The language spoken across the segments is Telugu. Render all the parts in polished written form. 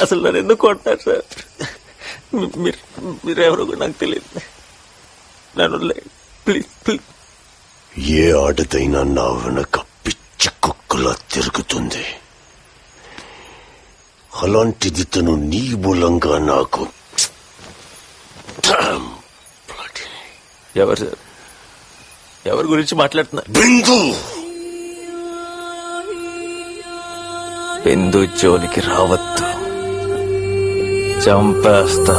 అసలు నన్ను ఎందుకు కొట్టారు సార్? మీరెవరో కూడా నాకు తెలియదు. నన్ను ప్లీజ్ ప్లీజ్. ఏ ఆడదైనా నా వెనక పిచ్చి కుక్కలా తిరుగుతుంది. అలాంటిది తను నీ మూలంగా నాకు. ఎవరు సార్? ఎవరి గురించి మాట్లాడుతున్నా? బిందు. బిందు జోలికి రావద్దు, చంపేస్తా.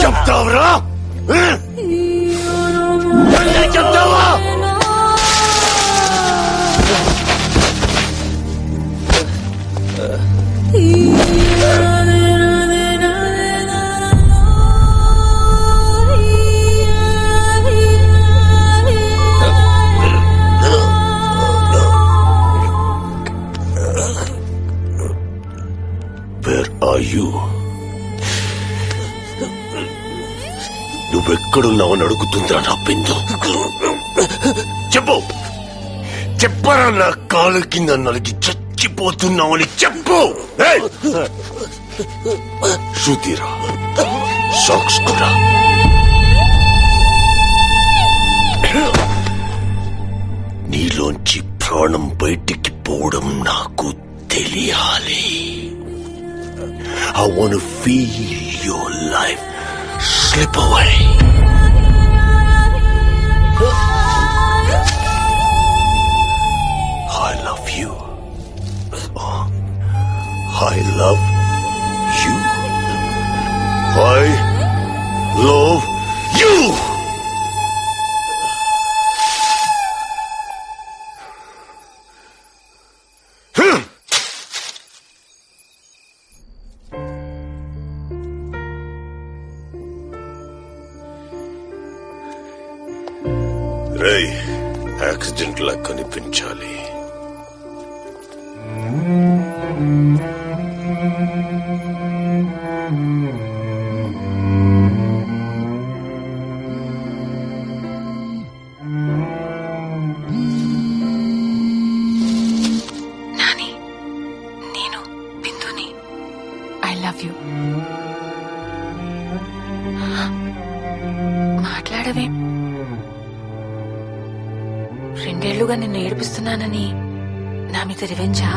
చెప్తావురా? చెప్తావా? Where are you? నువ్వెక్కడున్నావని అడుగుతుందా నా బిందు? చెప్పు. చెప్పరా? నా కాలు కింద నలిగి చచ్చిపోతున్నావని చెప్పు. శృతిరా, సాక్స్ కూడా. నీలోంచి ప్రాణం బయటికి పోవడం నాకు తెలియాలి. I want to feel your life slip away. I love you. Oh, I love you. I love you. రేయ్, యాక్సిడెంట్ లా కనిపించాలి. నాని, నేను బిందుని. I love you. మాట్లాడవే. 2 ఏళ్లుగా నిన్ను ఏడిపిస్తున్నానని నా మీద రివెంజా?